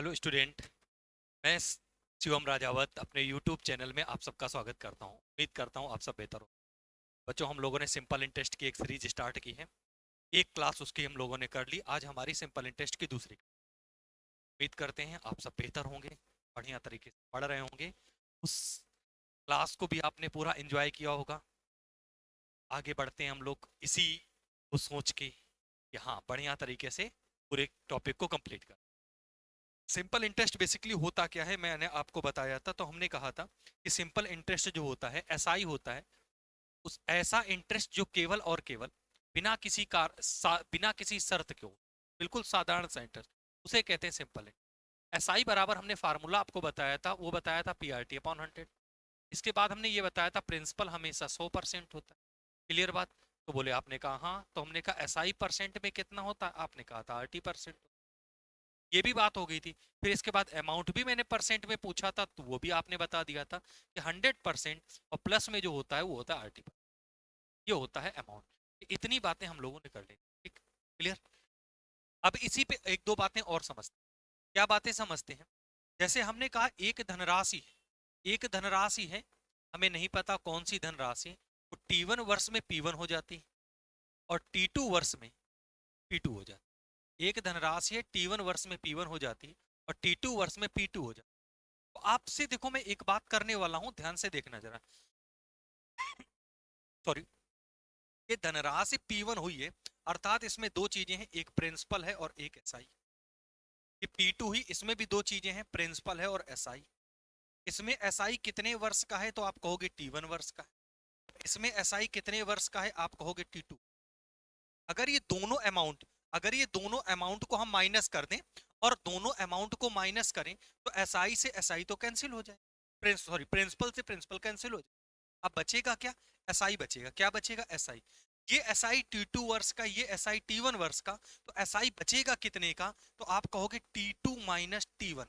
Hello student. मैं शिवम राजावत अपने YouTube channel में आप सबका स्वागत करता हूं। उम्मीद करता हूं आप सब बेहतर हो। बच्चों, हम लोगों ने सिंपल इंटरेस्ट की एक सीरीज स्टार्ट की है। एक क्लास उसकी हम लोगों ने कर ली। आज हमारी सिंपल इंटरेस्ट की दूसरी। उम्मीद करते हैं आप सब बेहतर होंगे, बढ़िया तरीके से पढ़ रहे होंगे। उस क्लास को भी आपने पूरा एंजॉय किया होगा। आगे बढ़ते हैं हम लोग इसी को सोच के कि हाँ, बढ़िया तरीके से पूरे टॉपिक को कंप्लीट कर। सिंपल इंटरेस्ट बेसिकली होता क्या है, मैंने आपको बताया था। तो हमने कहा था कि सिंपल इंटरेस्ट जो होता है एसआई होता है। उस ऐसा इंटरेस्ट जो केवल और केवल बिना किसी बिना किसी शर्त के हो, बिल्कुल साधारण सा इंटरेस्ट, उसे कहते हैं सिंपल इंटरेस्ट। एसआई बराबर हमने फार्मूला आपको बताया था, वो बताया था पीआरटी अपॉन 100। इसके बाद हमने ये बताया था प्रिंसिपल हमेशा 100% होता है। क्लियर बात? तो बोले, आपने कहा हाँ। तो हमने कहा एसआई परसेंट में कितना होता है? आपने कहा था 80%। ये भी बात हो गई थी। फिर इसके बाद अमाउंट भी मैंने परसेंट में पूछा था, तो वो भी आपने बता दिया था कि 100% और प्लस में जो होता है वो होता है 80%। ये होता है अमाउंट। इतनी बातें हम लोगों ने कर ली। ठीक, क्लियर? अब इसी पे एक दो बातें और समझते हैं। क्या बातें समझते हैं? जैसे हमने कहा एक धनराशि है, एक धनराशि है, हमें नहीं पता कौन सी धनराशि है। तो T1 वर्ष में P1 हो जाती है और T2 वर्ष में P2 हो जाती है। एक धनराशि है, T1 वर्ष में P1 हो जाती है और T2 वर्ष में P2 हो जाती है। तो आपसे देखो, मैं एक बात करने वाला हूं, ध्यान से देखना जरा। सॉरी। ये धनराशि P1 हुई है, अर्थात इसमें दो चीजें हैं, एक प्रिंसिपल है और एक एसआई। ये P2 ही, इसमें भी दो चीजें हैं, प्रिंसिपल है और एसआई। इसमें एसआई कितने वर्ष का है? तो आप कहोगे T1 वर्ष का है। इसमें एसआई कितने वर्ष का है? आप कहोगे T2। अगर ये दोनों अमाउंट अगर ये दोनों अमाउंट को हम माइनस कर दें और दोनों अमाउंट को माइनस करें, तो एसआई से एसआई तो कैंसिल हो जाए, सॉरी, प्रिंसिपल से प्रिंसिपल कैंसिल हो जाए। अब बचेगा क्या? एसआई बचेगा। क्या बचेगा? एसआई। ये एसआई T2 वर्ष का, ये एसआई T1 वर्ष का। तो एसआई बचेगा कितने का? तो आप कहोगे T2 माइनस T1।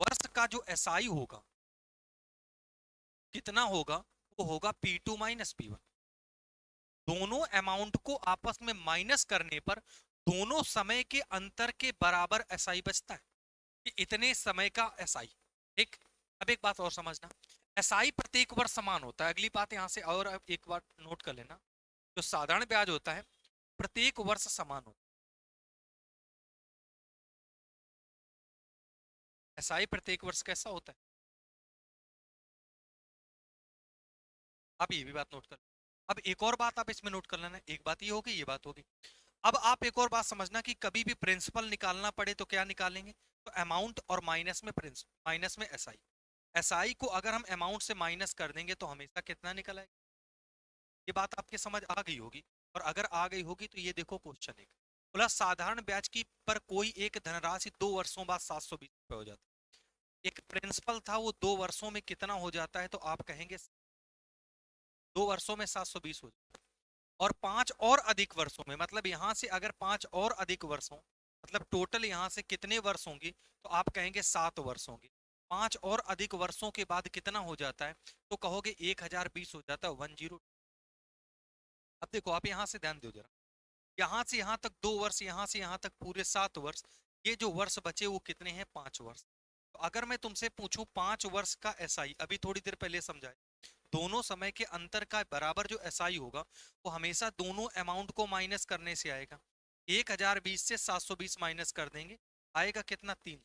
वर्ष का जो एसआई होगा कितना होगा? वो होगा P2 माइनस P1। दोनों अमाउंट को आपस में माइनस करने पर दोनों समय के अंतर के बराबर एसआई बचता है। कि इतने समय का एसआई। ठीक। अब एक बात और समझना, एसआई प्रत्येक वर्ष समान होता है। अगली बात यहां से और अब एक बार नोट कर लेना, जो साधारण ब्याज होता है प्रत्येक वर्ष समान होता है। एसआई प्रत्येक वर्ष कैसा होता है? आप ये भी बात नोट कर। अब एक और बात आप इसमें नोट कर लेना, एक बात ये होगी, ये बात होगी। अब आप एक और बात समझना कि कभी भी प्रिंसिपल निकालना पड़े तो क्या निकालेंगे? तो अमाउंट और माइनस में प्रिंसिपल, माइनस में एसआई। एसआई को अगर हम अमाउंट से माइनस कर देंगे तो हमेशा कितना निकल आएगा? ये बात आपके समझ आ गई होगी। और अगर आ गई होगी तो ये देखो क्वेश्चन एक बोला, साधारण ब्याज की पर कोई एक धनराशि 2 वर्षों बाद 720 रुपए हो जाता है। एक प्रिंसिपल था, वो 2 वर्षों में कितना हो जाता है? तो आप कहेंगे 2 वर्षों में 720 हो जाता है। और 5 और अधिक वर्षों में, मतलब यहां से अगर 5 और अधिक वर्षों, मतलब टोटल यहां से कितने वर्ष होंगे? तो आप कहेंगे 7 वर्ष होंगे। 5 और अधिक वर्षों के बाद कितना हो जाता है? तो कहोगे 1020 हो जाता है, 10। अब देखो, आप यहां से ध्यान दो जरा। यहाँ से यहाँ तक 2 वर्ष, यहाँ से यहाँ तक पूरे 7 वर्ष। ये जो वर्ष बचे वो कितने हैं? 5 वर्ष। तो अगर मैं तुमसे पूछूं 5 वर्ष का एसआई, अभी थोड़ी देर पहले समझाए, दोनों समय के अंतर का बराबर जो एसआई होगा वो हमेशा दोनों अमाउंट को माइनस करने से आएगा। 1020 से 720 माइनस कर देंगे, आएगा कितना? 300।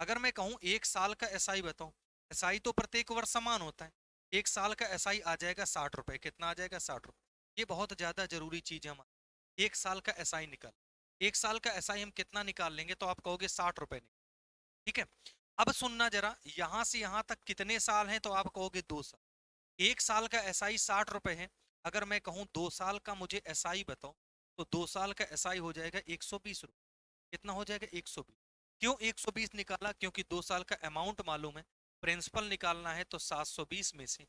अगर मैं कहूँ 1 साल का एसआई बताओ, एसआई तो प्रत्येक वर्ष समान होता है। 1 साल का एसआई आ जाएगा 60 रुपए। कितना आ जाएगा? 60 रुपए। ये बहुत ज्यादा जरूरी चीज है हमारी। 1 साल का एसआई निकाल, 1 साल का एसआई हम कितना निकाल लेंगे? तो आप कहोगे 60 रुपए निकाल। ठीक है। अब सुनना जरा, यहां से यहां तक कितने साल हैं? तो आप कहोगे 2 साल। 1 साल का एसआई 60 रुपए है। अगर मैं कहूं 2 साल का मुझे एसआई बताओ, तो 2 साल का एसआई हो जाएगा 120 रुपए। कितना हो जाएगा? 120। क्यों 120 निकाला? क्योंकि 2 साल का अमाउंट मालूम है, प्रिंसिपल निकालना है, तो 720 में से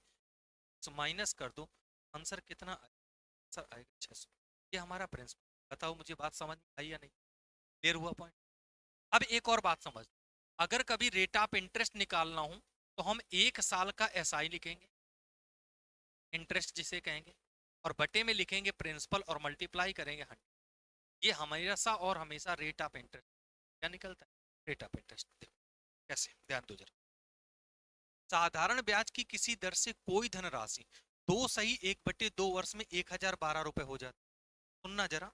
माइनस कर दो। आंसर कितना आंसर आएगा? 600। ये हमारा प्रिंसिपल। बताओ मुझे, बात समझ में आई या नहीं? क्लियर हुआ पॉइंट? अब एक और बात समझ, अगर कभी रेट ऑफ इंटरेस्ट निकालना हो तो हम 1 साल का एसआई लिखेंगे, इंटरेस्ट जिसे कहेंगे, और बटे में लिखेंगे प्रिंसिपल और मल्टीप्लाई करेंगे 100। ये हमेशा और हमेशा रेट ऑफ इंटरेस्ट क्या निकलता है? Rate of interest. देखो कैसे, ध्यान दो जरा। साधारण ब्याज की किसी दर से कोई धनराशि 2 सही 1/2 वर्ष में 1012 रुपए हो जाती। सुनना जरा,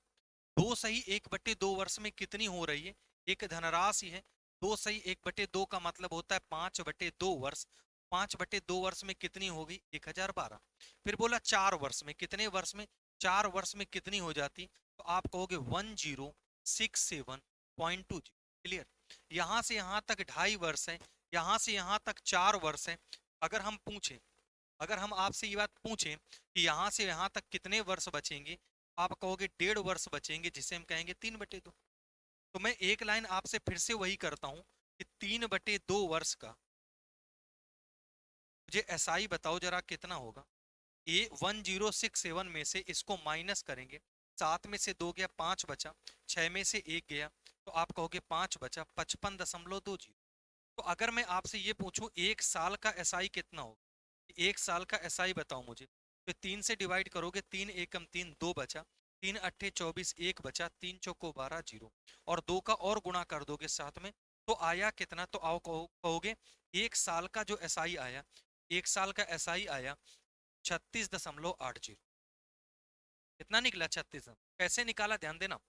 2 सही 1/2 वर्ष में कितनी हो रही है? एक धनराशि है। 2 सही 1/2 का मतलब होता है 5/2 वर्ष। 5/2 वर्ष में कितनी होगी? 1012। फिर बोला 4 वर्ष में, कितने वर्ष में? 4 वर्ष में कितनी हो जाती? तो आप कहोगे 1067.20। क्लियर? यहां से यहां तक 2.5 वर्ष है, यहां से यहां तक 4 वर्ष है। अगर हम पूछें, अगर हम आपसे ये बात पूछें कि यहां से यहां तक कितने वर्ष बचेंगे, आप कहोगे 1.5 वर्ष बचेंगे, जिसे हम कहेंगे 3/2। तो मैं एक लाइन आपसे फिर से वही करता हूं कि 3/2 वर्ष का मुझे एसआई बताओ जरा कितना होगा। ए 1067 में से इसको माइनस करेंगे, 7 में से 2 गया 5 बचा, 6 में से 1 गया, तो आप कहोगे 5 बचा 55.20। तो अगर मैं आपसे ये पूछूं एक साल का एसआई कितना होगा, एक साल का एसआई बताओ मुझे, तो 3 से डिवाइड करोगे, 3 एकम 3, 2 बचा, 3 अट्ठे 24, 1 बचा, 3 चौको 12, 0, और 2 का और गुणा कर दोगे साथ में, तो आया कितना? तो आओ कहोगे एक साल का जो एसआई आया, एक साल का एसआई आया 36.80। कितना निकला? 36। कैसे निकाला? ध्यान देना,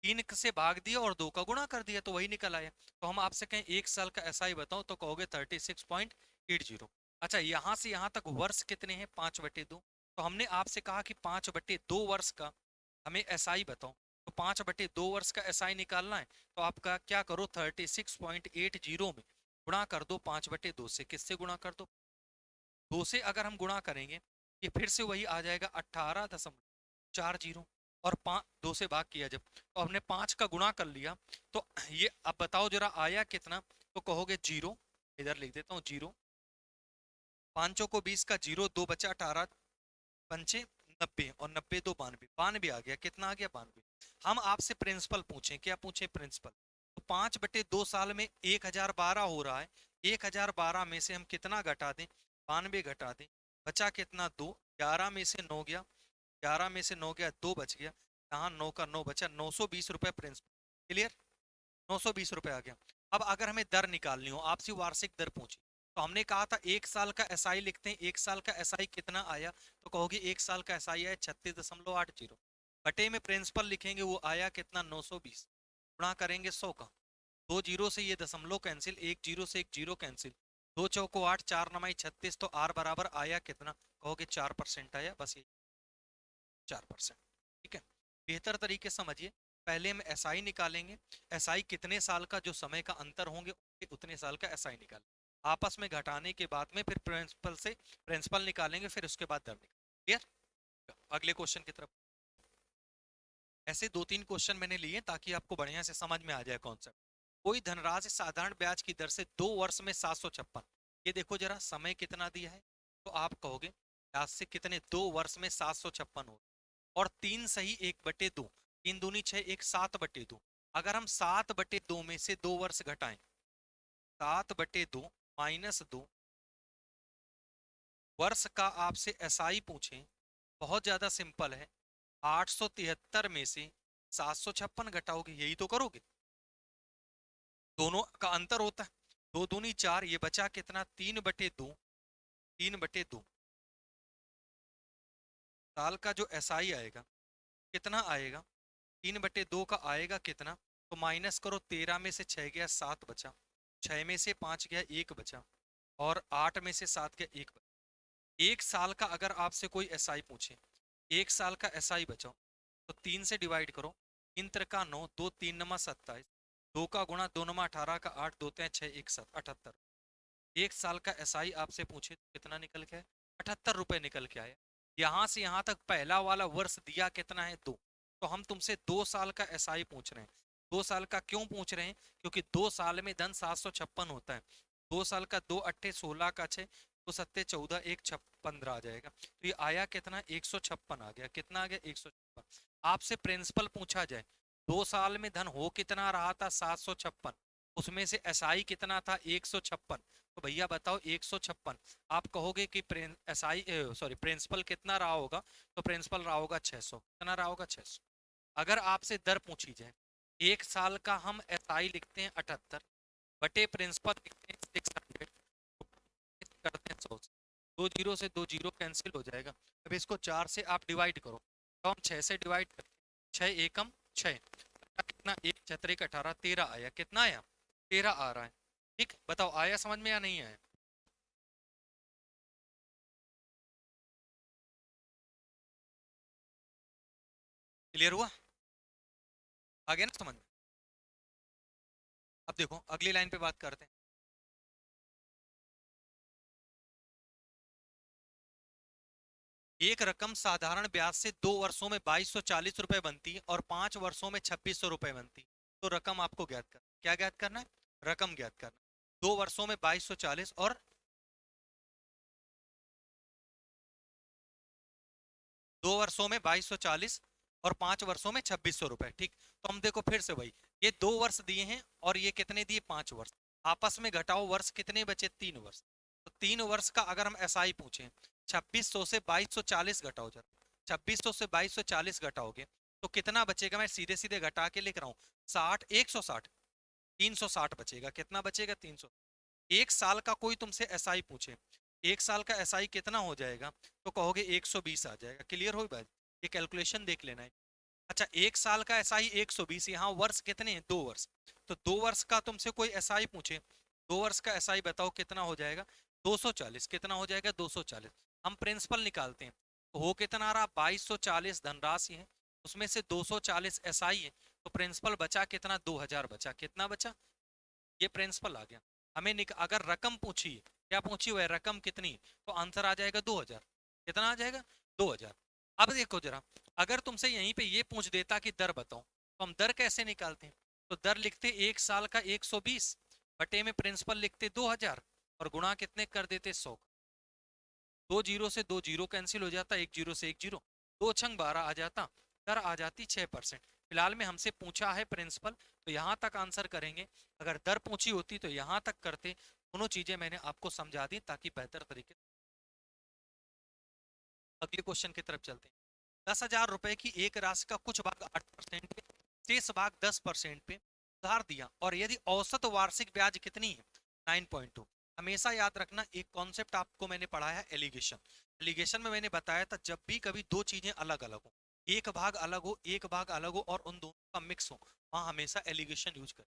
3 से भाग दिया और 2 का गुणा कर दिया तो वही निकल आया। तो हम आपसे कहें एक साल का एसआई बताओ, तो कहोगे 36.80। अच्छा, यहां से यहां तक वर्ष कितने हैं? 5/2। तो हमने आपसे कहा कि 5/2 वर्ष का हमें एसआई बताओ, तो 5/2 वर्ष का एसआई निकालना है, तो आपका क्या करो, 36.80 में गुणा कर दो 5/2 से। किससे गुणा कर दो? 2 से अगर हम गुणा करेंगे, ये फिर से वही आ जाएगा 18.40। और 2 से भाग किया जब, तो हमने 5 का गुणा कर लिया, तो ये अब बताओ जरा आया कितना? तो कहोगे 0। इधर लिख देता हूँ 0, 5 को 20 का 0, 2 बचा 18, पंचे 90, और 90 2 92, 92 आ गया। कितना आ गया? 92। हम आपसे प्रिंसिपल पूछें, क्या पूछे? प्रिंसिपल। तो 5/2 साल में 1012 हो रहा है, 1012 में से हम कितना घटा दें? 92 घटा दें, बचा कितना? 2। 11 में से 9 गया, 11 में से 9 गया, 2 बच गया, यहाँ 9 का 9 बचा, 920 रुपए प्रिंसिपल। क्लियर? 920 रुपए आ गया। अब अगर हमें दर निकालनी हो, आपसे वार्षिक दर पूछी, तो हमने कहा था एक साल का एसआई लिखते हैं, एक साल का एसआई कितना आया? तो कहोगे एक साल का एसआई आया 36.80, बटे में प्रिंसिपल लिखेंगे, वो आया कितना? 920, गुणा करेंगे 100 का, 2 जीरो से ये दशमलव कैंसिल, 1 जीरो से 1 जीरो कैंसिल, 2 चौको 8, 4 नमाई 36, तो आर बराबर आया कितना? कहोगे 4% आया, बस ये 4%। ठीक है, बेहतर तरीके समझिए, पहले हम एसआई निकालेंगे, एसआई कितने साल का जो समय का अंतर होंगे उतने साल का एसआई निकाल, आपस में घटाने के बाद में फिर प्रिंसिपल से प्रिंसिपल निकालेंगे, फिर उसके बाद दर निकालेंगे। क्लियर? अगले क्वेश्चन की तरफ। ऐसे 2-3 क्वेश्चन मैंने लिए ताकि आपको बढ़िया से समझ में आ जाए कॉन्सेप्ट। कोई धनराशि साधारण ब्याज की दर से 2 वर्ष में 756, ये देखो जरा समय कितना दिया है, तो आप कहोगे ब्याज से कितने? 2 वर्ष में 756 हो, और 3 सही 1/2, 3 दूनी 6, 1 7/2। अगर हम 7/2 में से 2 वर्ष घटाएं, 7/2 -2 वर्ष का आपसे एसआई पूछें, बहुत ज्यादा सिंपल है, 873 में से 756 घटाओगे, यही तो करोगे, दोनों का अंतर होता है, 2 दूनी 4, ये बचा कितना? 3/2, 3/2। साल का जो एसआई आएगा कितना आएगा? 3/2 का आएगा कितना? तो माइनस करो, 13 में से 6 गया 7 बचा, 6 में से 5 गया 1 बचा, और 8 में से 7 गया 1 बचा। एक साल का अगर आपसे कोई एसआई पूछे, एक साल का एसआई बचाओ, तो 3 से डिवाइड करो, 3 त्रिका 9, 2 3 नमा 27, 2 का गुणा 2 नमा 18 का 8, 2 3 6 1 7, 78। एक साल का एसआई आपसे पूछे तो कितना निकल के आया? 78 रुपए निकल के आया। यहां से यहां तक पहला वाला वर्ष दिया कितना है? 2। तो हम तुमसे 2 साल का एसआई पूछ रहे हैं। 2 साल का क्यों पूछ रहे हैं? क्योंकि 2 साल में धन 756 होता है। 2 साल का 2 अट्ठे 16 का 6, 2 सत्ते 14, 1 15 आ जाएगा, तो ये आया कितना? 156 आ गया। कितना आ गया? 156। आपसे प्रिंसिपल पूछा जाए 2 साल में धन हो कितना रहा था? 756, उसमें से एसआई कितना था? 156, तो भैया बताओ 156। आप कहोगे कि एसआई सॉरी प्रिंसिपल कितना रहा होगा? तो प्रिंसिपल रहा होगा 600। कितना रहा होगा? 600। अगर आपसे दर पूछी जाए, एक साल का हम एसआई लिखते हैं 78, बटे प्रिंसिपल लिखते हैं 600, करते हैं 100 से, दो जीरो से दो जीरो कैंसिल हो जाएगा। अब इसको 4 से आप डिवाइड करो, तो हम 6 से डिवाइड करते हैं, 6 एकम 6, कितना, एक छतरे का 18, 13 आया, कितना आया, 13 आ रहा है। ठीक, बताओ आया समझ में या नहीं आया? क्लियर हुआ? आ गया ना समझ में? अब देखो अगली लाइन पे बात करते हैं। एक रकम साधारण ब्याज से 2 वर्षों में 2240 रुपए बनती है और 5 वर्षों में 2600 रुपए बनती है, तो रकम आपको ज्ञात करना, क्या ज्ञात करना है, रकम ज्ञात करना। 2 वर्षों में 2240 और 2 वर्षों में 2240 और 5 वर्षों में 2600 रुपए। ठीक, तो हम देखो फिर से वही, ये 2 वर्ष दिए हैं और ये कितने दिए, 5 वर्ष, आपस में घटाओ वर्ष कितने बचे, 3 वर्ष। तो 3 वर्ष का अगर हम एसआई पूछें, 2600 से 2240 घटाओ जरा, 2600 से 2240 घटाओगे तो कितना बचेगा, मैं सीधे सीधे घटा के लिख रहा हूँ, 60, 160, 360 बचेगा, कितना बचेगा, 300। एक साल का कोई तुमसे एसआई पूछे, एक साल का एसआई कितना हो जाएगा, तो कहोगे 120 आ जाएगा। क्लियर हो भाई, ये कैलकुलेशन देख लेना है। अच्छा, एक साल का एसआई 120, यहाँ वर्ष कितने हैं, 2 वर्ष, तो 2 वर्ष का तुमसे कोई एसआई पूछे, 2 वर्ष का एसआई बताओ कितना हो जाएगा, 240, कितना हो जाएगा, 240। हम प्रिंसिपल निकालते हैं, तो हो कितना रहा, 2240 धनराशि है, उसमें से 240 एसआई है, तो प्रिंसिपल बचा कितना, 2000 बचा, कितना बचा, ये प्रिंसिपल आ गया। हमें अगर रकम पूछी, क्या पूछी हुआ है, रकम कितनी, तो आंसर आ जाएगा 2000, कितना आ जाएगा, 2000। अब देखो जरा, अगर तुमसे यहीं पे ये पूछ देता कि दर बताओ, तो हम दर कैसे निकालते हैं, तो दर लिखते एक साल का 120, बटे में प्रिंसिपल लिखते 2000 और गुणा कितने कर देते 100। दो जीरो से दो जीरो कैंसिल हो जाता, एक जीरो से एक जीरो, दो छंग 12 आ जाता, दर आ जाती 6%। फिलहाल में हमसे पूछा है प्रिंसिपल, तो यहाँ तक आंसर करेंगे, अगर दर पूछी होती तो यहाँ तक करते। दोनों चीजें मैंने आपको समझा दी ताकि बेहतर तरीके। अगले क्वेश्चन की तरफ चलते हैं। 10,000 रुपए की एक राशि का कुछ भाग 8% पे, शेष भाग 10% पे उधार दिया, और यदि औसत वार्षिक ब्याज कितनी है, 9.2। हमेशा याद रखना, एक कॉन्सेप्ट आपको मैंने पढ़ाया है, एलिगेशन। एलिगेशन में मैंने बताया था, जब भी कभी दो चीजें अलग अलग हो, एक भाग अलग हो, एक भाग अलग हो और उन दोनों का मिक्स हो, वहां हमेशा एलिगेशन यूज करें।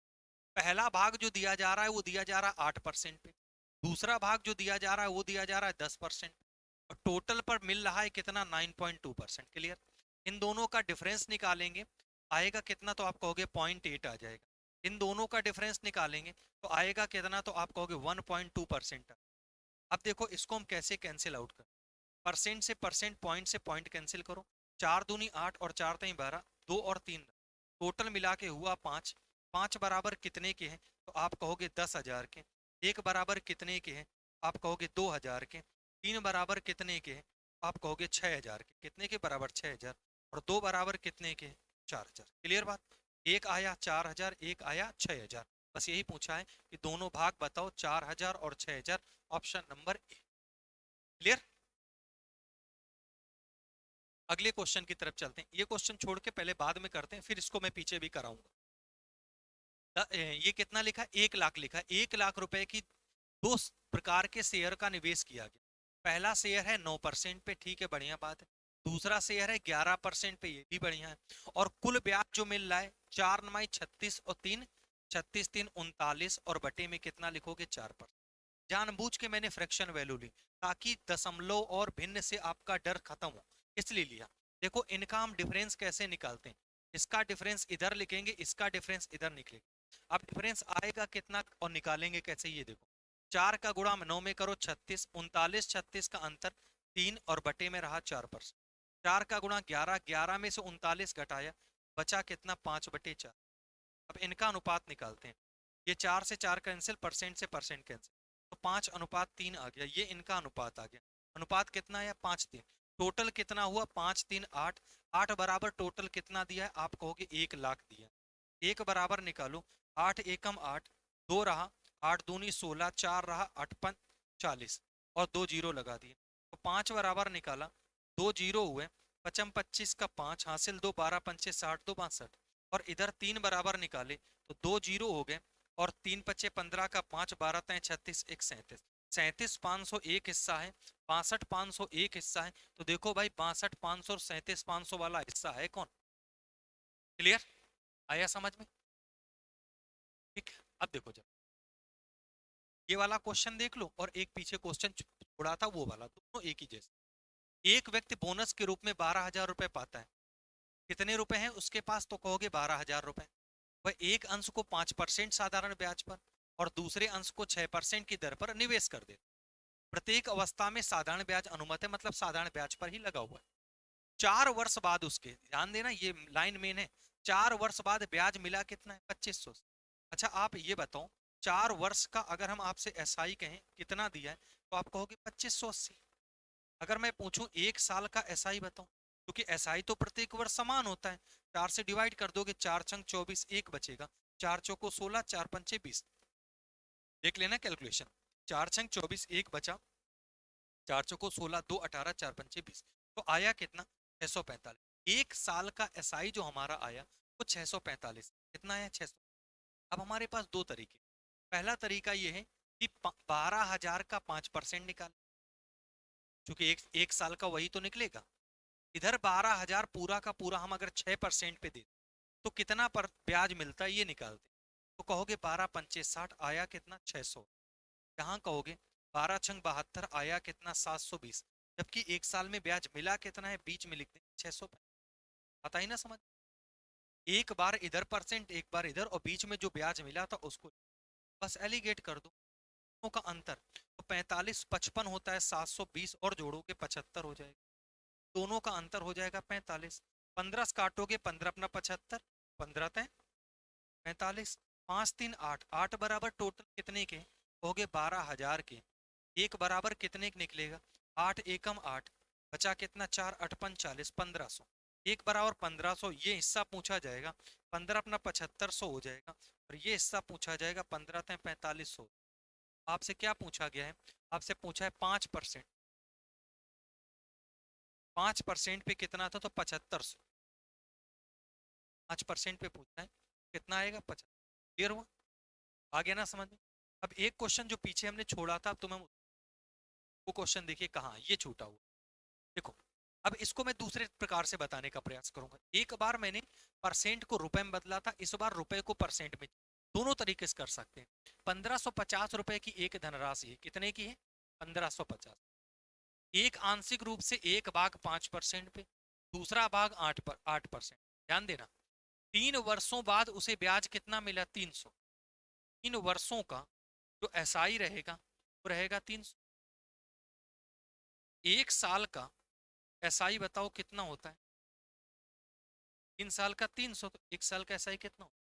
पहला भाग जो दिया जा रहा है वो दिया जा रहा है 8% पे, दूसरा भाग जो दिया जा रहा है वो दिया जा रहा है 10%, और टोटल पर मिल रहा है कितना, 9.2%। क्लियर? इन दोनों का डिफरेंस निकालेंगे, आएगा कितना, तो आप कहोगे 0.8 आ जाएगा। इन दोनों का डिफरेंस निकालेंगे तो आएगा कितना, तो आप कहोगे 1.2%। अब देखो इसको हम कैसे कैंसिल आउट करें, परसेंट से परसेंट, पॉइंट से पॉइंट कैंसिल करो, 4 दूनी 8 और 4 3 12, 2 और 3, टोटल मिला के हुआ 5। 5 बराबर कितने के हैं, तो आप कहोगे 10,000 के। एक बराबर कितने के हैं, आप कहोगे 2,000 के। 3 बराबर कितने के हैं, आप कहोगे 6,000 के। कितने के बराबर, 6,000। और 2 बराबर कितने के हैं, 4,000। क्लियर बात? एक आया 4,000, एक आया 6,000, बस यही पूछा है कि दोनों भाग बताओ, 4,000 और 6,000, ऑप्शन नंबर ए। क्लियर? अगले क्वेश्चन की तरफ चलते हैं, ये क्वेश्चन छोड़ के पहले बाद में करते हैं, फिर इसको मैं पीछे भी कराऊंगा। ये कितना लिखा है, 1 लाख लिखा है, 1 लाख रुपए की दो प्रकार के शेयर का निवेश किया गया। पहला शेयर है 9% पे, ठीक है, बढ़िया बात है। दूसरा शेयर है 11% पे, ये भी बढ़िया है। और कुल ब्याज जो मिल रहा है, 4 9 36 और 3 36 3 39, और बटे में कितना लिखोगे, 4%। जानबूझ के मैंने फ्रैक्शन वैल्यू ली ताकि दशमलव और भिन्न से आपका डर खत्म हो, इसलिए लिया। देखो इनका हम डिफरेंस कैसे निकालते हैं, इसका डिफरेंस इधर लिखेंगे, इसका डिफरेंस इधर निकलेगा। अब डिफरेंस आएगा कितना और निकालेंगे कैसे, ये देखो, 4 का गुणा 9 में करो 36, 39 36 का अंतर 3 और बटे में रहा 4%। 4 का गुणा 11, 11 में से 39 घटाया, बचा कितना, 5/4। अब इनका अनुपात निकालते हैं, ये 4 से 4 कैंसिल, परसेंट से परसेंट कैंसिल, तो 5:3 आ गया, ये इनका अनुपात आ गया। अनुपात कितना है, 5:3। टोटल कितना हुआ, 5 3 8। 8 बराबर टोटल कितना दिया है, आप कहोगे 1 लाख दिया। एक बराबर निकालो, 8 एकम 8, 2 रहा, 8 दूनी 16, 4 रहा, 8 5 40, और 2 जीरो लगा दिए, तो 5 बराबर निकाला, 2 जीरो हुए, 5 25 का 5 हासिल, 2 12 पंचे 60, 2 62, और इधर 3 बराबर निकाले तो 2 जीरो हो गए, और 3 × 5 = 15 का 5 12 तय 36 1 37 37,500 एक हिस्सा है, 62,500 एक हिस्सा है। तो देखो भाई 62,500 और 37,500 वाला हिस्सा है कौन? क्लियर? आया समझ में? ठीक। अब देखो जब ये वाला क्वेश्चन देख लो और एक पीछे क्वेश्चन छोड़ा था वो वाला, दोनों एक ही जैसे। एक व्यक्ति बोनस के रूप में 12,000 रुपए पाता है। कितने रुपए हैं उसके पास? तो कहोगे 12,000 रुपए। वह एक अंश को 5% साधारण ब्याज पर और दूसरे अंश को 6% की दर पर निवेश कर दे। प्रत्येक अवस्था में साधारण ब्याज अनुमत है, मतलब साधारण ब्याज पर ही लगा हुआ है। 4 वर्ष बाद उसके, ध्यान देना ये लाइन मेन है, 4 वर्ष बाद ब्याज मिला कितना है? 2500। अच्छा आप ये बताओ, 4 वर्ष का अगर हम आपसे एसआई कहें कितना दिया है, तो आप कहोगे 2580। अगर मैं पूछूं 1 साल का एसआई बताओ, क्योंकि एसआई तो प्रत्येक वर्ष समान होता है, 4 से डिवाइड कर दोगे, 4 × 24 1 बचेगा, 4 चौको 16 4 पंचे 20। देख लेना कैलकुलेशन, 4 × 24 1 बचा, 4 चौको 16 2 18 4 पंचे 20। तो आया कितना? 645। 1 साल का एसआई जो हमारा आया वो 645। कितना आया? 600। अब हमारे पास दो तरीके। पहला तरीका ये है कि 12,000 का 5% निकाल, क्योंकि एक साल का वही तो निकलेगा। इधर 12,000 पूरा का पूरा हम अगर 6% पे देते तो कितना पर ब्याज मिलता है ये निकालते। तो कहोगे 12 पंचे 60 आया कितना? 600। यहाँ कहोगे 12 छंग 72 आया कितना? 720। जबकि एक साल में ब्याज मिला कितना है बीच में लिख दें 600। पता ही ना समझ, एक बार इधर परसेंट एक बार इधर और बीच में जो ब्याज मिला था उसको बस एलिगेट कर दो, दोनों का अंतर। तो 45 55 होता है, 720 और जोड़ोगे 75 हो जाएगा, दोनों का अंतर हो जाएगा 45। 15 से काटोगे 15 अपना 75, 15 तय 45, 5 3 8 8 बराबर टोटल कितने के? हो गए 12,000 के। एक बराबर कितने के निकलेगा? 8 एकम 8, बचा कितना? 4 8 45 1500। एक बराबर 1500, ये हिस्सा पूछा जाएगा, 15 अपना 7500 हो जाएगा, और ये हिस्सा पूछा जाएगा 15 तय 4500। आपसे क्या पूछा गया है? आपसे पूछा है 5%। 5% पे कितना था? तो 7500। 5% पे पूछा है, कितना आएगा? 75। क्लियर हुआ? आ गया ना समझ में? अब एक क्वेश्चन जो पीछे हमने छोड़ा था, अब तुम्हें वो क्वेश्चन देखिए कहाँ ये छूटा हुआ। देखो अब इसको मैं दूसरे प्रकार से बताने का प्रयास करूंगा। एक बार मैंने परसेंट को रुपए में बदला था, इस बार रुपए को परसेंट में। दोनों तरीके से कर सकते हैं। 1550 रुपए की एक धनराशि है, कितने की है? 1550। एक आंशिक रूप से एक भाग 5% पे, दूसरा भाग 8%। ध्यान देना, 3 वर्षों बाद उसे ब्याज कितना मिला? 300। 3 वर्षों का जो एसआई रहेगा वो रहेगा 300। एक साल का एसआई बताओ कितना होता है? 3 साल का 300, तो एक साल का एसआई कितना होता है?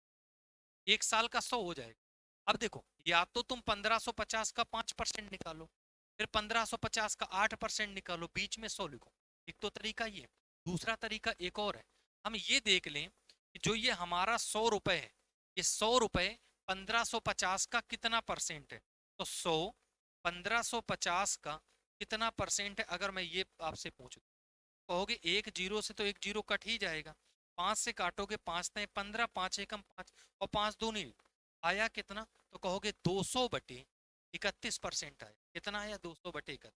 एक साल का 100 हो जाएगा। अब देखो, या तो तुम 1550 का 5% निकालो, फिर 1550 का 8% निकालो, बीच में 100 लिखो। एक तो तरीका ये। दूसरा तरीका एक और है, हम ये देख लें कि जो ये हमारा 100 रुपए है, ये 100 रुपए 1550 का कितना परसेंट है? तो 100 1550 का कितना परसेंट है? अगर मैं ये आपसे पूछूं, कहोगे एक जीरो से तो एक जीरो कट ही जाएगा, 5 से काटोगे 5 तय 15, 5 एकम 5 और 5 दूनी, आया कितना? तो कहोगे 200/31% आया। कितना आया? 200/31।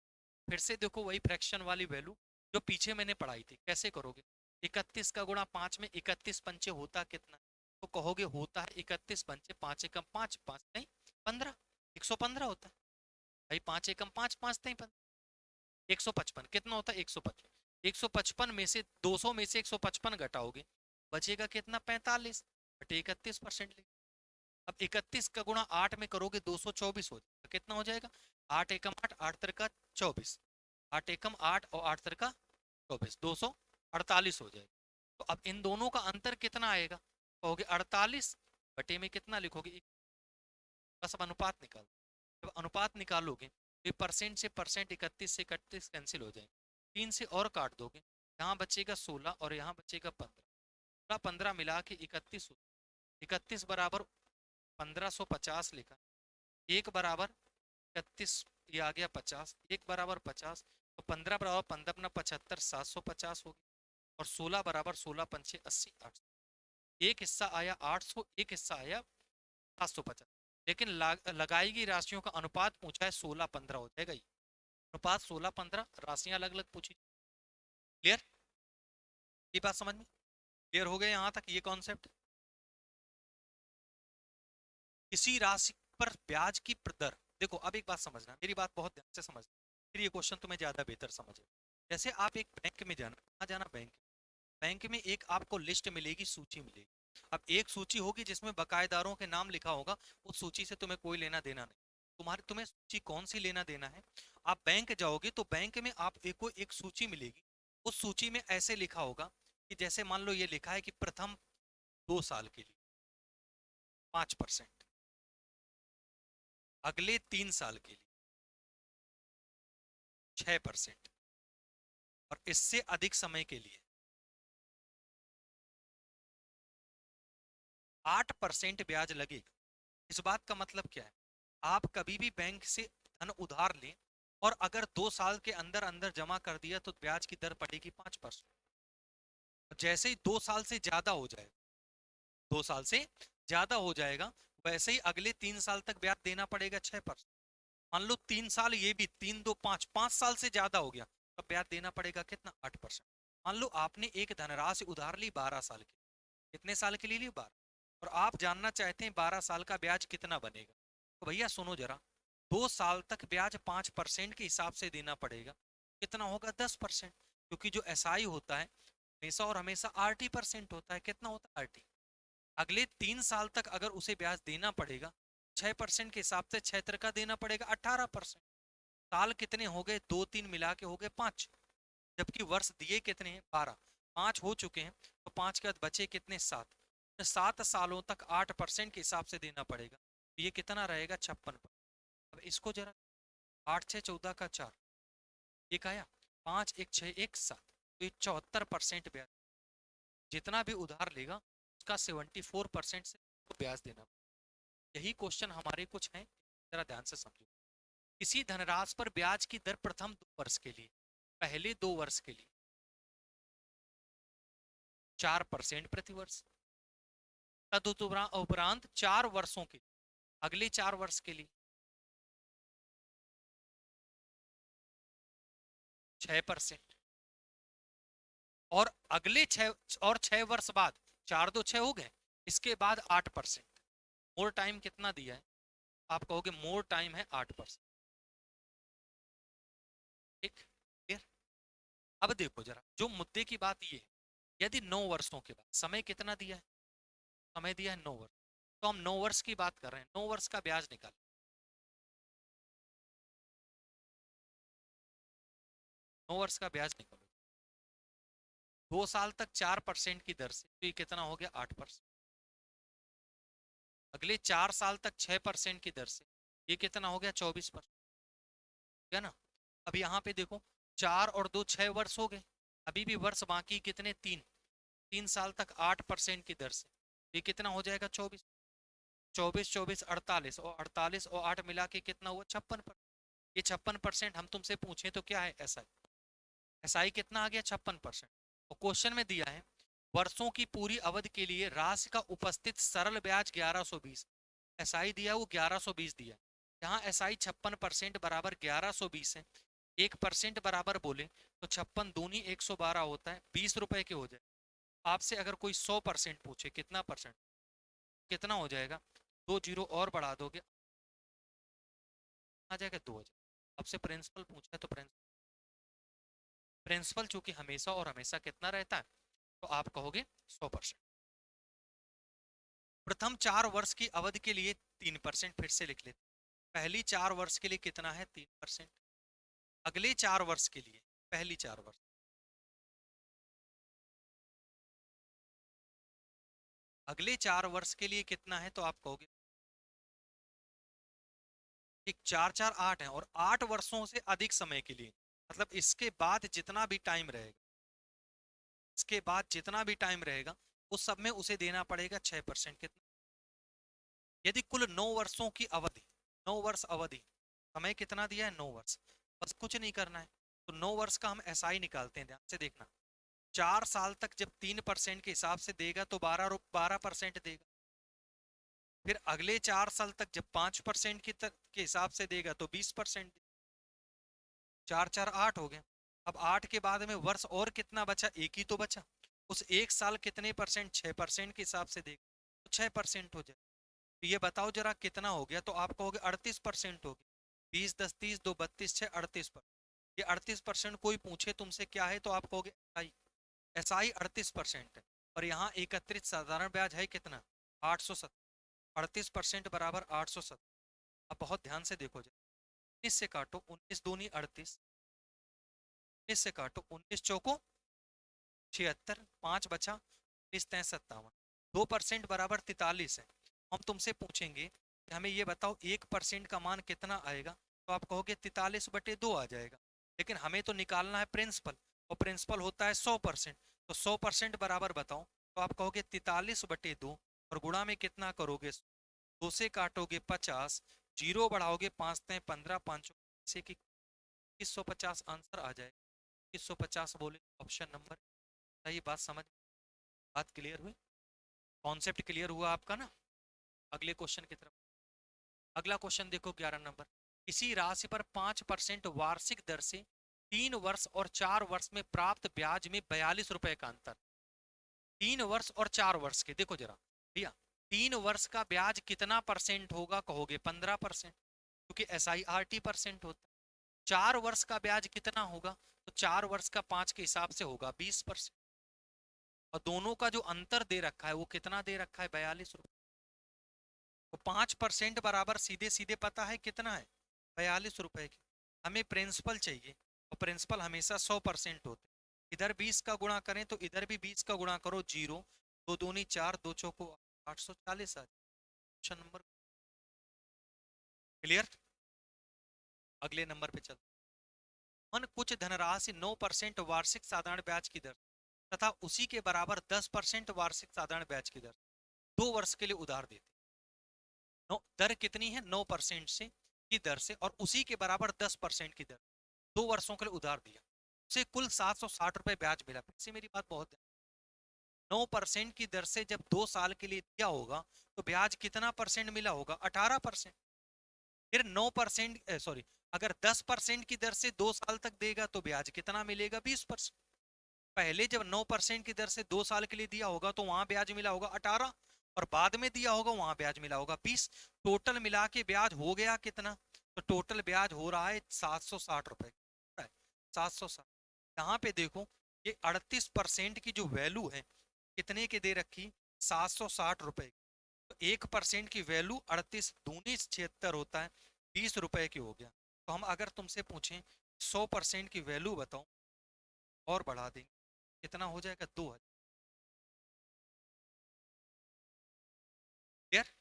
फिर से देखो वही फ्रैक्शन वाली वैल्यू जो पीछे मैंने पढ़ाई थी, कैसे करोगे? 31 का गुणा 5 में 31 पंचे होता कितना? तो कहोगे होता है 31 पंचे 5 एकम 5 5 नहीं 15, 115 होता है भाई। 5 एकम 5 5 नहीं 155 कितना होता है? 155। 155 में से 200 में से 155 घटाओगे, बचेगा कितना? 45 बटे 31%। अब 31 का गुणा 8 में करोगे 224 हो जाएगा। कितना हो जाएगा? 8 एकम 8 8 तिरका 24, 8 एकम 8 और 8 तिरका 24, 248 हो जाएगा। तो अब इन दोनों का अंतर कितना आएगा? कहोगे 48 बटे में कितना लिखोगे? बस अब अनुपात निकालो। जब अनुपात निकालोगे तो ये परसेंट से परसेंट 31 से 31 कैंसिल हो जाएंगे, 3 से और काट दोगे, यहाँ बचेगा 16 और यहाँ बचेगा 15, 15 मिला के 31 हो। 31 बराबर 1550 लिखा, एक बराबर 31, ये आ गया 50, एक बराबर 50, तो 15 बराबर 15 अपना 75 750 हो गया, और 16 बराबर 16 पंचे 80 800। एक हिस्सा आया 800, एक हिस्सा आया 750। लेकिन लगाई गई राशियों का अनुपात पूछा है 16-15 हो जाएगा ये। अनुपात 16-15, राशियां अलग अलग पूछी। क्लियर? ये बात समझ में क्लियर हो गया यहाँ तक ये कॉन्सेप्ट? किसी राशि पर ब्याज की दर, देखो अब एक बात समझना, मेरी बात बहुत ध्यान से समझना, फिर ये क्वेश्चन तुम्हें ज्यादा बेहतर समझे। जैसे आप एक बैंक में जाना, कहाँ जाना? बैंक। बैंक में एक आपको लिस्ट मिलेगी, सूची मिलेगी। अब एक सूची होगी जिसमें बकायेदारों के नाम लिखा होगा, उस सूची से तुम्हें कोई लेना देना नहीं। तुम्हें सूची कौन सी लेना देना है? आप बैंक जाओगे तो बैंक में आप को एक सूची मिलेगी। उस सूची में ऐसे लिखा होगा कि जैसे मान लो ये लिखा है कि प्रथम 2 साल के लिए 5%, अगले 3 साल के लिए 6%, और इससे अधिक समय के लिए 8% ब्याज लगेगा। इस बात का मतलब क्या है? आप कभी भी बैंक से धन उधार लें और अगर 2 साल के अंदर अंदर जमा कर दिया तो ब्याज की दर पड़ेगी 5%। जैसे ही 2 साल से ज्यादा हो जाएगा, 2 साल से ज्यादा हो जाएगा, वैसे ही अगले 3 साल तक ब्याज देना पड़ेगा 6%। मान लो 3 साल, ये भी 3 2 5, 5 साल से ज्यादा हो गया, तब ब्याज देना पड़ेगा कितना? 8%। मान लो आपने एक धनराशि उधार ली 12 साल की, कितने साल के लिए ली? 12। और आप जानना चाहते हैं 12 साल का ब्याज कितना बनेगा, तो भैया सुनो जरा, 2 साल तक ब्याज 5% के हिसाब से देना पड़ेगा। कितना होगा? 10%। क्योंकि जो एसआई होता है हमेशा और हमेशा RT% होता है। कितना होता है RT? अगले 3 साल तक अगर उसे ब्याज देना पड़ेगा 6% के हिसाब से, 6 का देना पड़ेगा 18%। साल कितने हो गए? 2 3 मिला के हो गए 5, जबकि वर्ष दिए कितने हैं? 12। 5 हो चुके हैं, तो 5 के बाद बचे कितने? 7। 7 सालों तक 8% के हिसाब से देना पड़ेगा, तो ये कितना रहेगा? 56%। अब इसको जरा, 8 6 14 का 4, एक आया, 5 1 6 1 7, तो ये 74% ब्याज। जितना भी उधार लेगा उसका 74% से तो ब्याज देना। यही क्वेश्चन हमारे कुछ हैं, जरा ध्यान से समझो। किसी धनराशि पर ब्याज की दर प्रथम 2 वर्ष के लिए, पहले 2 वर्ष के लिए 4% प्रति वर्ष, तदुपरांत 4 वर्षों के, अगले 4 वर्ष के लिए 6%, और अगले 6 वर्ष बाद, 4 2 6 हो गए, इसके बाद 8%। मोर टाइम कितना दिया है? आप कहोगे मोर टाइम है 8%। ठीक, क्लियर? अब देखो जरा, जो मुद्दे की बात ये है, यदि 9 वर्षों के बाद, समय कितना दिया है? समय दिया है 9 वर्ष, तो हम 9 वर्ष की बात कर रहे हैं, 9 वर्ष का ब्याज निकाल। 9 वर्ष का ब्याज निकालो, 2 साल तक 4% की दर से, तो ये कितना हो गया? 8%। अगले 4 साल तक 6% की दर से, ये कितना हो गया? 24%। है ना? अब यहाँ पे देखो, 4 और 2 6 वर्ष हो गए, अभी भी वर्ष बाकी कितने? 3। 3 साल तक 8% की दर से, ये कितना हो जाएगा? 24। 24 24 48, और 48 और 8 मिला के कितना हुआ? 56%। ये 56% हम तुमसे पूछे तो क्या है? एसआई। एसआई कितना आ गया? 56%। और क्वेश्चन में दिया है वर्षों की पूरी अवधि के लिए राशि का उपस्थित सरल ब्याज 1120। एसआई दिया वो 1120 दिया। यहाँ एसआई 56% बराबर 1120 है, 1% बराबर बोले तो 56 दूनी 112 होता है, 20 रुपए के हो जाए। आपसे अगर कोई 100% पूछे, कितना परसेंट, कितना हो जाएगा? 2 जीरो और बढ़ा दोगे, आ जाएगा 2000। आपसे प्रिंसिपल पूछा है तो प्रिंसिपल चूंकि हमेशा और हमेशा कितना रहता है, तो आप कहोगे 100%। प्रथम 4 वर्ष की अवधि के लिए 3%, फिर से लिख लेते। पहली 4 वर्ष के लिए कितना है? 3%। अगले 4 वर्ष के लिए, पहली 4 वर्ष, अगले 4 वर्ष के लिए कितना है? तो आप कहोगे एक 4 4 8 है, और 8 वर्षों से अधिक समय के लिए, मतलब इसके बाद जितना भी टाइम रहेगा, इसके बाद जितना भी टाइम रहेगा उस सब में उसे देना पड़ेगा 6%। कितना? यदि कुल 9 वर्षों की अवधि, 9 वर्ष अवधि, समय कितना दिया है? 9 वर्ष। बस कुछ नहीं करना है, तो 9 वर्ष का हम एसआई निकालते हैं, ध्यान से देखना। 4 साल तक जब 3% के हिसाब से देगा तो 12% देगा। फिर अगले 4 साल तक जब 5% के हिसाब से देगा तो 20%। चार चार 8 हो गया। अब 8 के बाद में वर्ष और कितना बचा, एक ही तो बचा। उस एक साल कितने परसेंट, 6% के हिसाब से देगा तो 6% हो जाए। तो ये बताओ जरा कितना हो गया, तो आप कहोगे 38% हो गया। 20 10 30 2 32 6 38%। ये 38% कोई पूछे तुमसे क्या है तो आप कहोगे एसआई। एसआई 38% है। और यहाँ एकत्रित साधारण ब्याज है कितना, 870। 38% बराबर 870। अब बहुत ध्यान से देखो जी, 19 से काटो, 19 दूनी 38, 19 से काटो, 19 चौको 76, 5 बचा, 19 तय 57। 2% बराबर 43 है। हम तुमसे पूछेंगे कि हमें ये बताओ 1% का मान कितना आएगा, तो आप कहोगे 43/2 आ जाएगा। लेकिन हमें तो निकालना है प्रिंसिपल, और प्रिंसिपल होता है 100%। तो 100% बराबर बताओ, तो आप कहोगे 43/2, और गुणा में कितना करोगे, 2 से काटोगे 50, जीरो बढ़ाओगे 5 तय 15, 5 से कि 2150 आंसर आ जाएगा। 2150 बोले ऑप्शन नंबर। सही बात, समझ, बात क्लियर हुई, कॉन्सेप्ट क्लियर हुआ आपका ना। अगले क्वेश्चन की तरफ। अगला क्वेश्चन देखो 11 नंबर। इसी राशि पर 5% वार्षिक दर से 3 वर्ष और 4 वर्ष में प्राप्त ब्याज में 42 रुपए का अंतर। 3 वर्ष और 4 वर्ष के देखो जरा भैया, 3 वर्ष का ब्याज कितना परसेंट होगा, कहोगे 15%, क्योंकि SIRT परसेंट होता है। 4 वर्ष का ब्याज कितना होगा, तो 4 वर्ष का 5 के हिसाब से होगा 20%। और दोनों का जो अंतर दे रखा है वो कितना दे रखा है, 42 रुपए। तो 5% बराबर सीधे सीधे पता है कितना है, 42 रुपए की। हमें प्रिंसिपल चाहिए, और प्रिंसिपल हमेशा 100% होते हैं। इधर 20 का गुणा करें तो इधर भी 20 का गुणा करो, जीरो, दो दूनी 4, दो चौको 840 आ जाए। Option number clear. अगले नंबर पे चल। मन कुछ धनराशि 9% वार्षिक साधारण ब्याज की दर तथा उसी के बराबर 10% वार्षिक साधारण ब्याज की दर 2 वर्ष के लिए उधार देते। दर कितनी है, 9% से की दर से, और उसी के बराबर 10% की दर, 2 वर्षों के लिए उधार दिया, उसे कुल 760 रुपए ब्याज मिला। फिर से मेरी बात बहुत ध्यान, 9% की दर से जब 2 साल के लिए दिया होगा तो ब्याज कितना परसेंट मिला होगा, 18%। फिर 9% सॉरी, अगर 10% की दर से 2 साल तक देगा तो ब्याज कितना मिलेगा, 20%। पहले जब 9% की दर से 2 साल के लिए दिया होगा तो वहां ब्याज मिला होगा 18, और बाद में दिया होगा वहां ब्याज मिला होगा 20। टोटल मिला के ब्याज हो गया कितना, तो टोटल ब्याज हो रहा है 760 रुपए। 760। यहाँ पे देखो, ये 38% की जो वैल्यू है कितने के दे रखी, 760 रुपए। तो 1% की वैल्यू 38 दूनी 76 होता है, 20 रुपए की हो गया। तो हम अगर तुमसे पूछें 100% की वैल्यू बताओ, और बढ़ा देंगे, कितना हो जाएगा, 2000। क्लियर,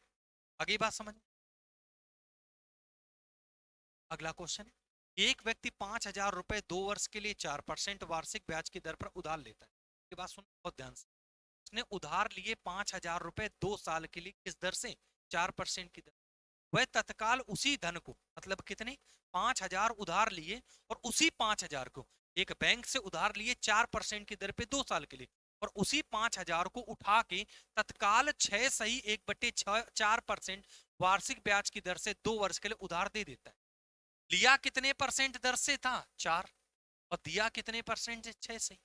आगे बात समझ। अगला क्वेश्चन है, एक व्यक्ति 5,000 रुपए 2 वर्ष के लिए 4% वार्षिक ब्याज की दर पर उधार लेता है। ये बात सुनो बहुत ध्यान से। उसने उधार लिए 5,000 रुपए 2 साल के लिए, किस दर से, 4% की दर। वह तत्काल उसी धन को, मतलब कितने, 5,000 उधार लिए, और उसी 5,000 को एक बैंक से उधार लिए 4% की दर पे 2 साल के लिए, और उसी 5,000 को उठा के तत्काल 6 सही 1/4% वार्षिक ब्याज की दर से 2 वर्ष के लिए उधार दे देता है। लिया कितने परसेंट दर से था, 4, और दिया कितने परसेंट से, 6 सही।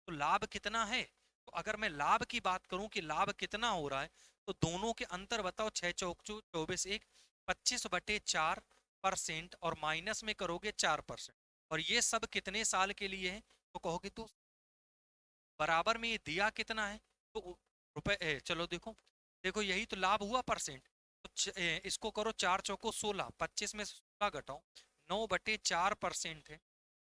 तो लाभ कितना है, तो अगर मैं लाभ की बात करूं कि लाभ कितना हो रहा है, तो दोनों के अंतर बताओ, 6 चौक 24 1, 25/4%, और माइनस में करोगे 4%। और ये सब कितने साल के लिए है, तो कहोगे तो बराबर में ये दिया कितना है, तो रुपए चलो देखो, देखो यही तो लाभ हुआ परसेंट। तो इसको करो 4 चौको 16, 25 में 16 घटाओ, 9/4% है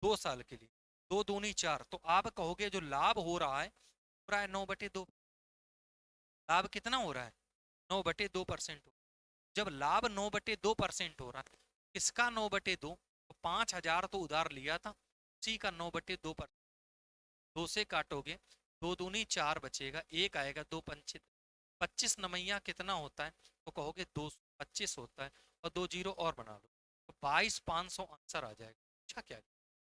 2 साल के लिए, दो दूनी 4। तो आप कहोगे जो लाभ हो रहा है, हो रहा है 9/2। लाभ कितना हो रहा है, 9/2%। जब लाभ 9/2% हो रहा है, किसका 9/2, तो 5,000 तो उधार लिया था, उसी का 9/2%। 2 से काटोगे, दो दूनी 4 बचेगा, एक आएगा, 2 पंचे 25 नमैया कितना होता है, तो कहोगे 225 होता है, और 2 जीरो और बना लो, तो 22,500 आंसर आ जाएगा। अच्छा क्या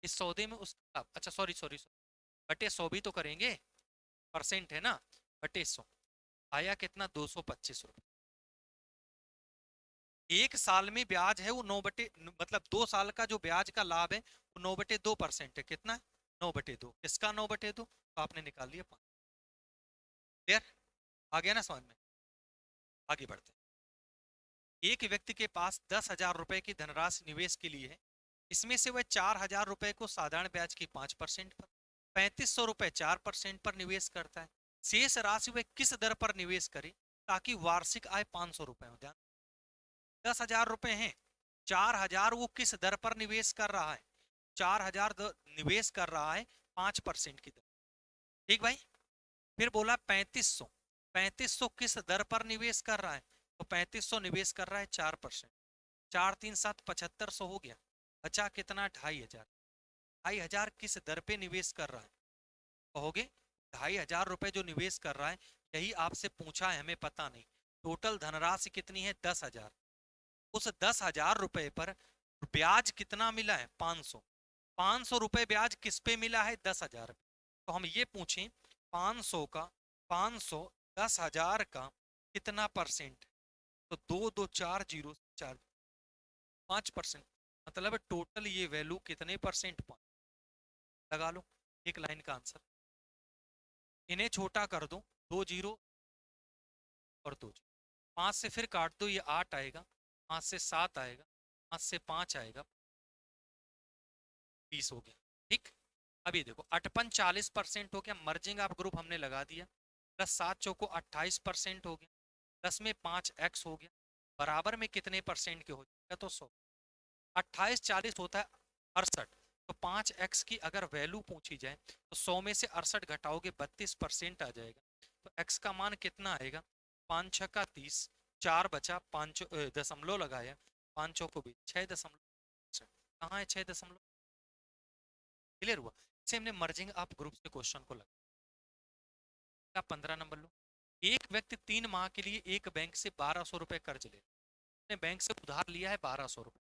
इस सौदे में उसका, अच्छा सॉरी सॉरी सॉरी, बटे 100 भी तो करेंगे, परसेंट है ना, बटे 100 आया कितना, 225 रुपये। एक साल में ब्याज है वो 9 बटे मतलब 2 साल का जो ब्याज का लाभ है वो 9/2% है। कितना? 9/2। किसका 9/2? तो आपने निकाल लिया 5। क्लियर? आ गया ना समझ में? आगे बढ़ते हैं। एक व्यक्ति के पास 10,000 रुपए की धनराशि निवेश के लिए है। इसमें से वह 4,000 रुपए को साधारण ब्याज की 5% पर, 3,500 रुपए 4% पर निवेश करता है। शेष राशि वह किस दर पर निवेश करे ताकि वार्षिक आय 500 रुपए हो? ध्यान, 10,000 रुपए हैं, 4,000 वो किस दर पर निवेश कर रहा है? 4,000 निवेश कर रहा है 5% की दर। ठीक भाई। फिर बोला 3,500, 3,500 किस दर पर निवेश कर रहा है? तो 3,500 निवेश कर रहा है 4%। 4 3 7 7500 हो गया। बचा कितना? 2,500। 2,500 किस दर पे निवेश कर रहा है? कहोगे 2,500 रुपए जो निवेश कर रहा है, यही आपसे पूछा है, हमें पता नहीं। टोटल धनराशि कितनी है? 10,000। उस 10,000 रुपए पर ब्याज कितना मिला है? 500। 500 रुपए ब्याज किस पे मिला है? 10,000। तो हम ये पूछें 500 का, 500 10,000 का कितना परसेंट? तो 2 2 4 0 4, 5%। मतलब टोटल ये वैल्यू कितने परसेंट? 5। लगा लो एक लाइन का आंसर। इन्हें छोटा कर दो, 2 0 और 2 0। 5 से फिर काट दो, ये 8 आएगा, 5 से 7 आएगा, 5 से 5 आएगा, 20 हो गया। ठीक। अभी देखो अटपन 40% हो गया, मर्जिंग ऑफ ग्रुप हमने लगा दिया, प्लस 7 चौको 28% हो गया, प्लस में 5x हो गया, बराबर में कितने परसेंट के हो जाएगा? तो 100। 28 40 होता है 68। तो 5x की अगर वैल्यू पूछी जाए तो 100 में से 68 घटाओगे 32% आ जाएगा। तो x का मान कितना आएगा? 5 6 का 30, 4 बचा, 5 दशमलव लगाया, 5 चौको भी 6 दशमलव। कहाँ है 6 दशमलव? क्लियर हुआ? इसे हमने मर्जिंग आप ग्रुप से क्वेश्चन को लगा। 15 नंबर लो। एक व्यक्ति 3 माह के लिए एक बैंक से 1,200 रुपए कर्ज ले, उसने बैंक से उधार लिया है 1,200 रुपए।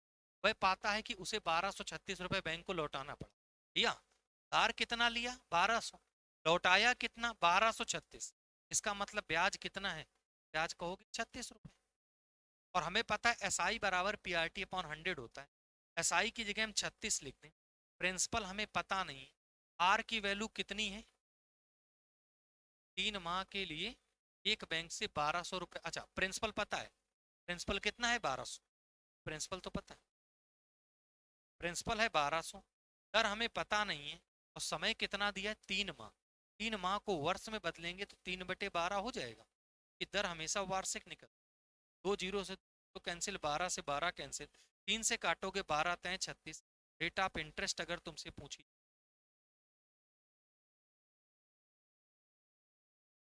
वह पाता है कि उसे 1,236 रुपए बैंक को लौटाना पड़ा। लिया उधार कितना लिया? 1,200। लौटाया कितना? 1,236। इसका मतलब ब्याज कितना है? ब्याज कहोगे 36 रुपए। और हमें पता है एस आई बराबर पी आर टी अपॉन 100 होता है। एस आई की जगह हम 36 लिख दें। प्रिंसिपल हमें पता नहीं है, आर की वैल्यू कितनी है? 3 माह के लिए एक बैंक से 1,200 रुपए। अच्छा प्रिंसिपल पता है, प्रिंसिपल कितना है? 1,200। प्रिंसिपल तो पता है, प्रिंसिपल है 1,200, दर हमें पता नहीं है, और समय कितना दिया है? 3 माह। 3 माह को वर्ष में बदलेंगे तो 3/12 हो जाएगा। कि दर हमेशा वार्षिक निकल। 2 0 से तो कैंसिल, 12 से 12 कैंसिल, 3 से काटोगे 12 तय 36। रेट ऑफ इंटरेस्ट अगर तुमसे पूछी।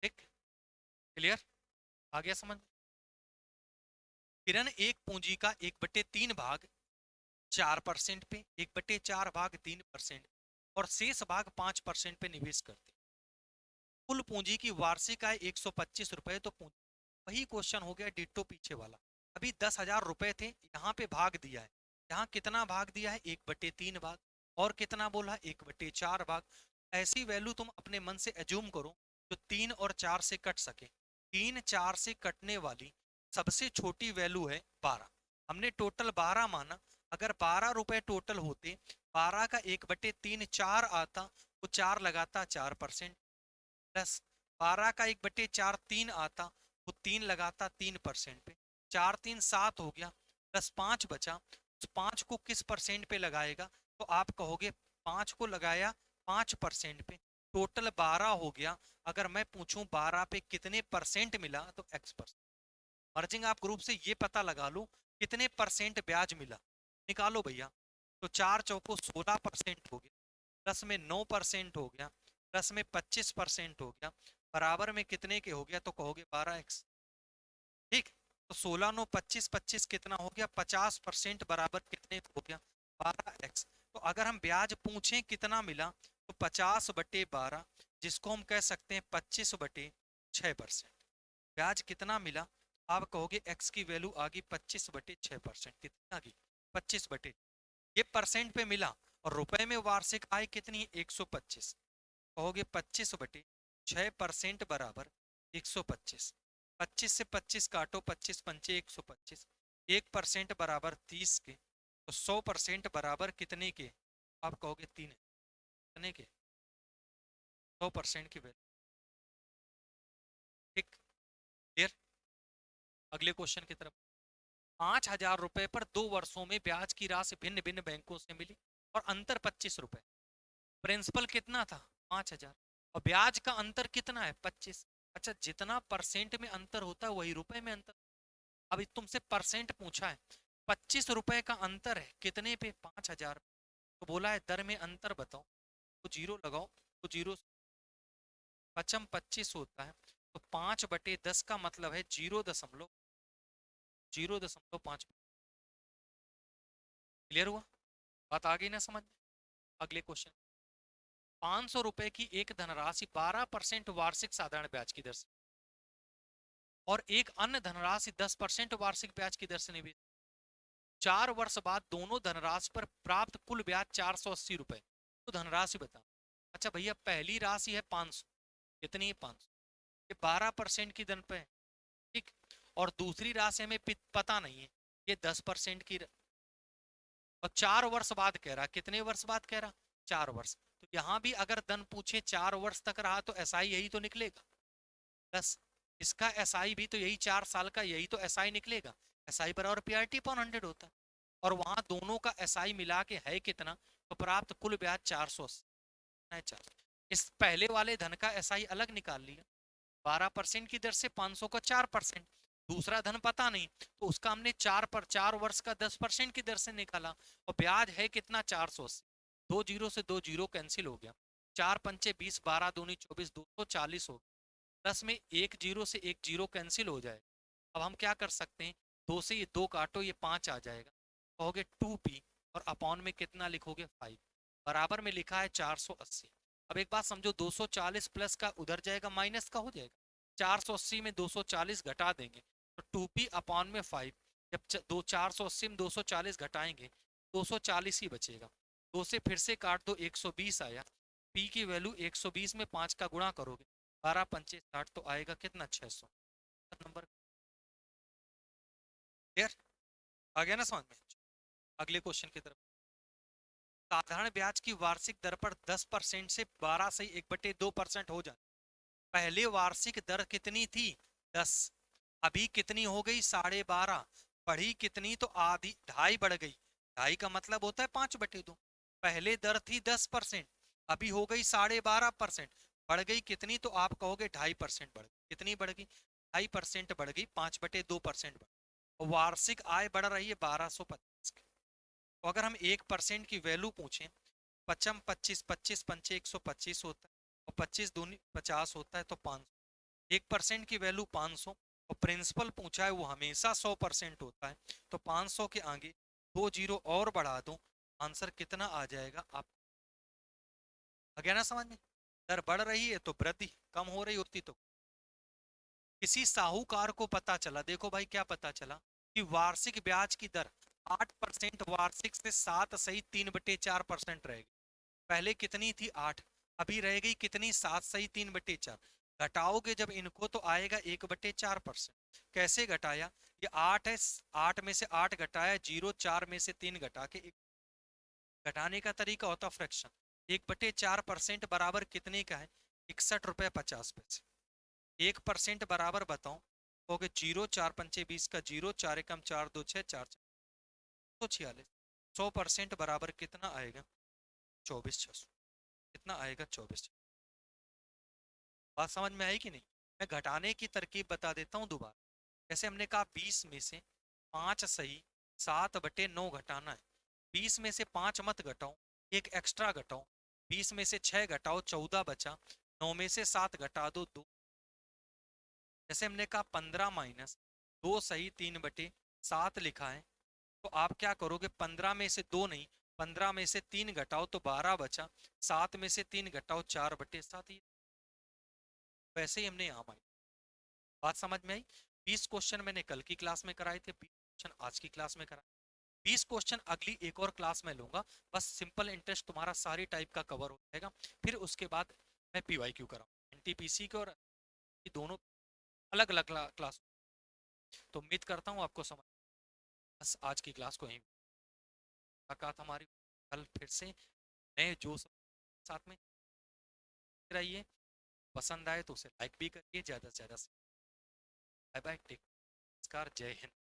ठीक। क्लियर? आ गया समझ? किरण एक पूंजी का 1/3 भाग 4% पे, 1/4 भाग 3% और शेष भाग 5% पे निवेश करते हैं। कुल पूंजी की वार्षिक आय 125 रुपए। तो पूंजी, वही क्वेश्चन हो गया डिट्टो पीछे वाला। अभी 10,000 रुपए थे, यहाँ पे भाग दिया है। यहाँ कितना भाग दिया है? 1/3 भाग। और कितना बोला? 1/4 भाग। ऐसी वैल्यू तुम अपने मन से एज्यूम करो जो 3 और 4 से कट सके। 3 4 से कटने वाली सबसे छोटी वैल्यू है 12। हमने टोटल 12 माना। अगर 12 रुपए टोटल होते, 12 का 1/3 4 आता, तो 4 लगाता 4%, प्लस 12 का 1/4 3 आता, वो 3 लगाता 3% पे, 4 3 7 हो गया, प्लस 5 बचा। उस 5 को किस परसेंट पे लगाएगा? तो आप कहोगे 5 को लगाया 5% पे, टोटल 12 हो गया। अगर मैं पूछूं 12 पे कितने परसेंट मिला, तो x%। मर्जिंग आप ग्रुप से ये पता लगा लो कितने परसेंट ब्याज मिला, निकालो भैया। तो 4 चौको 16% हो गया, प्लस में 9% हो गया, प्लस में 25% हो गया, बराबर में कितने के हो गया? तो कहोगे 12x। ठीक। तो 16 9 25 25 कितना हो गया? 50%, बराबर कितने हो गया? 12x। तो अगर हम ब्याज पूछें कितना मिला, तो 50/12, जिसको हम कह सकते हैं 25/6%। ब्याज कितना मिला? आप कहोगे x की वैल्यू आ गई 25/6%। कितनी आ गई? 25/, ये परसेंट पे मिला। और रुपए में वार्षिक आय कितनी है? 125। कहोगे 25/6% बराबर 125। 25 से 25 काटो, 25 पंचे 125, 1% बराबर 30 के, तो 100% बराबर कितने के? आप कहोगे 3 है। कितने के? 100% की वैल्यू। ठीक, क्लियर। अगले क्वेश्चन की तरफ। 5,000 रुपए पर 2 वर्षों में ब्याज की राशि भिन्न भिन्न बैंकों से मिली और अंतर 25 रुपए। प्रिंसिपल कितना था? 5,000। और ब्याज का अंतर कितना है? 25। अच्छा, जितना परसेंट में अंतर होता है वही रुपए में अंतर। अभी तुमसे परसेंट पूछा है, 25 रुपए का अंतर है कितने पे? 5,000। तो बोला है दर में अंतर बताओ, तो जीरो लगाओ। तो जीरो, पचम 25 होता है, तो 5/10 का मतलब है 0.05। क्लियर हुआ? बात आ गई ना समझ? अगले क्वेश्चन। 500 रुपए की एक धनराशि 12% वार्षिक साधारण ब्याज की दर से और एक अन्य धनराशि 10% वार्षिक ब्याज की दर से निवेश। 4 वर्ष बाद दोनों धनराशि पर प्राप्त कुल ब्याज 480 रुपए। तो धनराशि बता। अच्छा भैया, पहली राशि है 500। कितनी है? 500। ये 12% की दर पे है। ठीक। और दूसरी राशि हमें पता नहीं है, ये 10% की और 4 वर्ष बाद कह रहा। कितने वर्ष बाद कह रहा? 4 वर्ष। तो यहाँ भी अगर धन पूछे 4 वर्ष तक रहा तो एसआई यही तो निकलेगा। प्लस इसका एसआई भी तो यही 4 साल का, यही तो एसआई निकलेगा। एसआई बराबर पीआरटी अपॉन 100 होता है। और वहां दोनों का एसआई मिला के है कितना? तो प्राप्त कुल ब्याज 480। इस पहले वाले धन का एसआई अलग निकाल लिया, 12% की दर से 500 का 4%। दूसरा धन पता नहीं, तो उसका हमने 4 वर्ष का 10% की दर से निकाला। और ब्याज है कितना? 480। 2 जीरो से 2 जीरो कैंसिल हो गया। 4 पंचे 20, 12 दूनी 24, 240 हो गया। प्लस में 1 जीरो से 1 जीरो कैंसिल हो जाएगा। अब हम क्या कर सकते हैं? 2 से ये 2 काटो, ये 5 आ जाएगा। कहोगे 2p, और अपॉन में कितना लिखोगे? 5। बराबर में लिखा है 480। अब एक बात समझो, 240 प्लस का उधर जाएगा, माइनस का हो जाएगा। 480 में 240 घटा देंगे तो 2p अपॉन में 5। जब 480 में 240 घटाएंगे 240 ही बचेगा। 2 से फिर से काट दो, 120 आया। p की वैल्यू 120 में 5 का गुणा करोगे, 12 पंचे 60, तो आएगा कितना? 600 नंबर। क्लियर? आ गया ना समझ में? अगले क्वेश्चन की तरफ। साधारण ब्याज की वार्षिक दर पर 10% से 12 से 1/2% हो जाए। पहले वार्षिक दर कितनी थी? 10। अभी कितनी हो गई? 12.5। बढ़ी कितनी? तो आधी, ढाई बढ़ गई। ढाई का मतलब होता है 5/2। पहले दर थी 10%, अभी हो गई 12.5%। बढ़ गई कितनी? तो आप कहोगे 2.5% बढ़ गई। कितनी बढ़ गई? 2.5% बढ़ गई, 5/2% बढ़ गई। वार्षिक आय बढ़ रही है 1250 की। तो अगर हम 1% की वैल्यू पूछें, पचम 25, 25 पंचे 125 होता है, और 25 दूनी 50 होता है, तो 500। 1% की वैल्यू 500, और प्रिंसिपल पूछा है वो हमेशा 100% होता है, तो 500 के आगे 2 जीरो और बढ़ा दो, आंसर कितना आ जाएगा? आप आ गया ना समझ में? दर बढ़ रही है तो वृद्धि, कम हो रही होती तो। किसी साहूकार को पता चला, देखो भाई क्या पता चला, कि वार्षिक ब्याज की दर 8% वार्षिक से 7 सही 3/4% रहेगी। पहले कितनी थी? 8। अभी रह गई कितनी? 7 सही 3/4। घटाओगे जब इनको तो आएगा 1/4%। कैसे घटाया? ये 8 है, 8 में से 8 घटाया, 0 4 में से 3 घटा के घटाने का तरीका होता फ्रैक्शन। 1/4% बराबर कितने का है? 61 रुपए 50 पैसे। 1% बराबर बताओ, कहोगे 0, 4 पंचे 20 का 0, 4 एकम 4 2 6 4 146। 100% बराबर कितना आएगा? 24,600। कितना आएगा? 24,600। बात समझ में आई कि नहीं? मैं घटाने की तरकीब बता देता हूँ दोबारा। जैसे हमने कहा 20 में से 5 सही 7/9 घटाना है। 20 में से 5 मत घटाओ, एक एक्स्ट्रा घटाओ। 20 में से 6 घटाओ, 14 बचा। 9 में से 7 घटा दो, 2। जैसे हमने कहा 15 माइनस 2 सही 3/7 लिखा है, तो आप क्या करोगे? 15 में से 2 नहीं, 15 में से 3 घटाओ तो 12 बचा। 7 में से 3 घटाओ, 4/7। ही वैसे ही हमने यहाँ मानी। बात समझ में आई? 20 क्वेश्चन मैंने कल की क्लास में कराए थे, 20 क्वेश्चन आज की क्लास में कराए। 20 क्वेश्चन अगली एक और क्लास में लूंगा। बस सिंपल इंटरेस्ट तुम्हारा सारी टाइप का कवर हो जाएगा। फिर उसके बाद मैं पीवाईक्यू कराऊँ एनटीपीसी के, और दोनों अलग अलग क्लास। तो उम्मीद करता हूँ आपको समझ बस आज की क्लास को यहीं मुलाकात हमारी कल फिर से नए जोश साथ में रहिए। पसंद आए तो उसे लाइक भी करिए, ज़्यादा से ज़्यादा। बाय बाय, टेक, नमस्कार, जय हिंद।